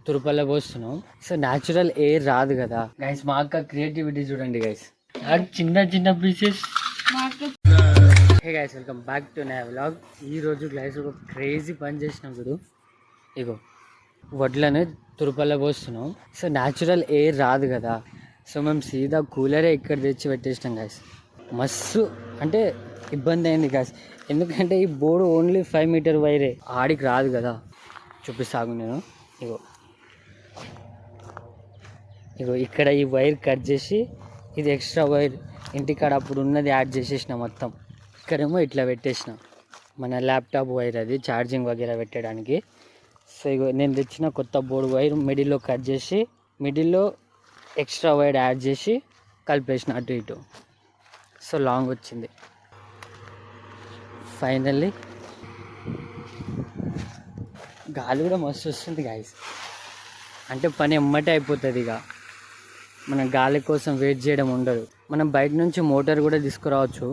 తురుపల్ల పోస్తున్నాం. So natural air రాదు కదా గైస్. మా అక్క క్రియేటివిటీ చూడండి గైస్. చిన్న చిన్న pieces. Hey guys, welcome back to నా వ్లాగ్. ఈరోజు గైస్ ఒక క్రేజీ పని చేసినాం చూడు. ఇగో వడ్లను తురుపల్ల పోస్తున్నాం. సో న్యాచురల్ ఎయిర్ రాదు కదా, సో మేము సీదా కూలరే ఇక్కడ తెచ్చి పెట్టేసినాం గైస్. మస్తు అంటే ఇబ్బంది అయింది గైస్, ఎందుకంటే ఈ బోర్డు ఓన్లీ 5 మీటర్ వైరే, ఆడికి రాదు కదా. చూపిస్తాగు నేను. ఇగో ఇగో ఇక్కడ ఈ వైర్ కట్ చేసి ఇది ఎక్స్ట్రా వైర్ ఇంటికాడ అప్పుడు ఉన్నది యాడ్ చేసేసిన మొత్తం. ఇక్కడేమో ఇట్లా పెట్టేసిన మన ల్యాప్టాప్ వైర్, అది ఛార్జింగ్ వగేరా పెట్టడానికి. సో ఇగో నేను తెచ్చిన కొత్త బోర్డు వైర్ మిడిల్లో కట్ చేసి మిడిల్లో ఎక్స్ట్రా వైర్ యాడ్ చేసి కలిపేసిన అటు ఇటు. సో లాంగ్ వచ్చింది. ఫైనల్లీ గాలి కూడా మస్తు వస్తుంది గాయస్. అంటే పని ఎమ్మటే అయిపోతుంది. ఇక మనం గాలి కోసం వెయిట్ చేయడం ఉండదు. మనం బయట నుంచి మోటార్ కూడా తీసుకురావచ్చు,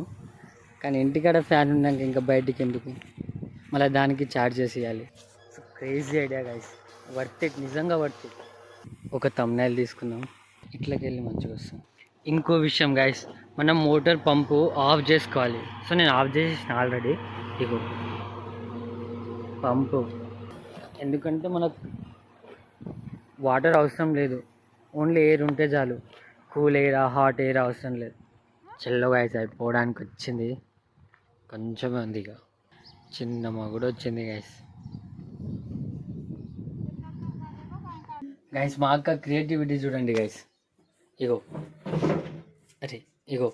కానీ ఇంటికాడ ఫ్యాన్ ఉన్నాక ఇంకా బయటికి ఎందుకు, మళ్ళీ దానికి ఛార్జ్ చేసి ఇవ్వాలి. So crazy idea guys, worth it, నిజంగా వర్త్ ఇట్. ఒక థంబ్నైల్ తీసుకుందాం, ఇట్లకి వెళ్ళి మంచిగా వస్తాం. ఇంకో విషయం గాయస్, మనం మోటార్ పంపు ఆఫ్ చేసుకోవాలి. సో నేను ఆఫ్ చేసేసిన ఆల్రెడీ. ఇగో పంపు, ఎందుకంటే మనకు వాటర్ అవసరం లేదు, ఓన్లీ ఎయిర్ ఉంటే చాలు. కూల్ ఎయిర్ హాట్ ఎయిర్ అవసరం లేదు. చల్లగా అయితే అయిపోవడానికి వచ్చింది, కొంచెమే ఉంది. ఇక చిన్న మగుడు వచ్చింది గైస్. గైస్ మా అక్క క్రియేటివిటీ చూడండి గైస్. ఇగో అరే ఇగో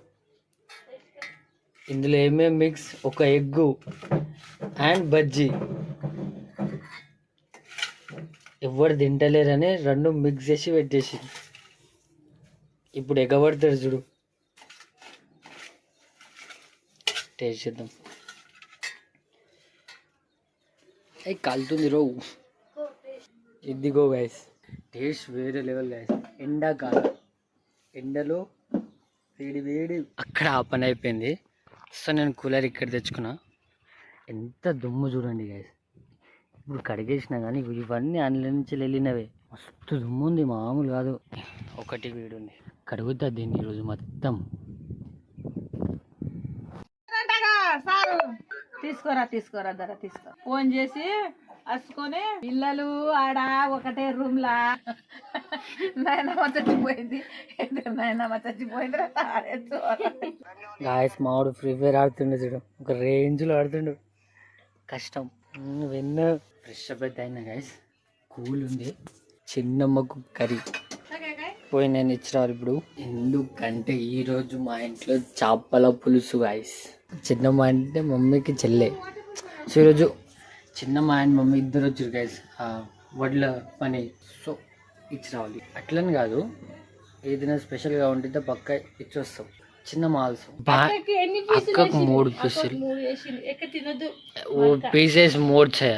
ఇందులో ఏమేమి మిక్స్, ఒక ఎగ్గు అండ్ బజ్జీ. ఎవరు తింటలేరని 2 మిక్స్ చేసి పెట్టేసి ఇప్పుడు ఎగబడతాడు చూడు. టేస్ట్ చేద్దాం. అయి కాలుతుంది రో. ఇదిగో గైస్, టేస్ట్ వేరే లెవెల్ గైస్. ఎండాకాలం, ఎండలో వేడి వేడి. అక్కడ ఆ పని అయిపోయింది. సో నేను కూలర్ ఇక్కడ తెచ్చుకున్నా. ఎంత దుమ్ము చూడండి గైస్. ఇప్పుడు కడిగేసినా కానీ ఇవన్నీ అందులో నుంచి వెళ్ళినవే. మస్తు దుమ్ము ఉంది, మామూలు కాదు. ఒకటి వీడు ఉంది, కడుగుతా దీన్ని ఈరోజు మొత్తం. తీసుకోరా ధర తీసుకో. ఫోన్ చేసి అసుకొని పిల్లలు ఆడ ఒకటే రూమ్ లా నాయనమ్మ చచ్చిపోయింది, చచ్చిపోయింది. గాయస్ మావాడు ఫ్రీ ఫైర్ ఆడుతుండే చూడు, ఒక రేంజ్లో ఆడుతుండు. కష్టం. వెన్న ఫ్రెష్ అప్ అయితే అయినా గాయస్, కూల్ ఉంది. చిన్నమ్మకు కర్రీ పోయి నేను ఇచ్చినారు ఇప్పుడు. ఎందుకంటే ఈరోజు మా ఇంట్లో చేపల పులుసు గాయస్. చిన్నమ్మ అంటే మమ్మీకి చెల్లె. సో ఈరోజు చిన్నమ్మ అండ్ మమ్మీ ఇద్దరు వచ్చారు గైస్ వడ్ల పని. సో ఇచ్చి రావాలి అట్లని కాదు, ఏదైనా స్పెషల్గా ఉంటే పక్క ఇచ్చి వస్తాం. చిన్నమ్మ ఆల్సో అక్కకు 3 పీసులు. ఓ పీసెస్ 3 చేయ,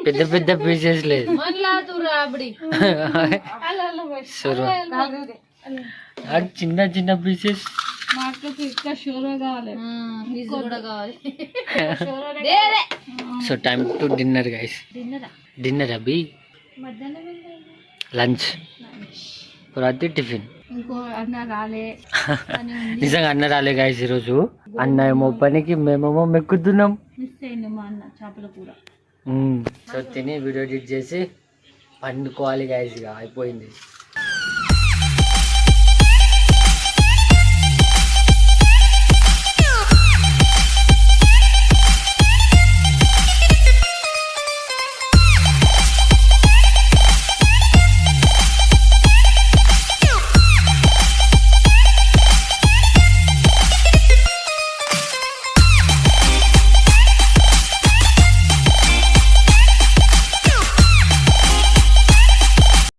పెద్ద పెద్ద పీసెస్ లేదు. చిన్న చిన్న pieces. So time to dinner guys. Dinner Abhi, lunch, రాత్రి టిఫిన్. నిజంగా అన్న రాలే గైస్ ఈరోజు. అన్న ఏమో పనికి, మేమేమో మెక్కుతున్నాం. సో తిని వీడియో ఎడిట్ చేసి పండుకోవాలి గైస్. ఇక అయిపోయింది.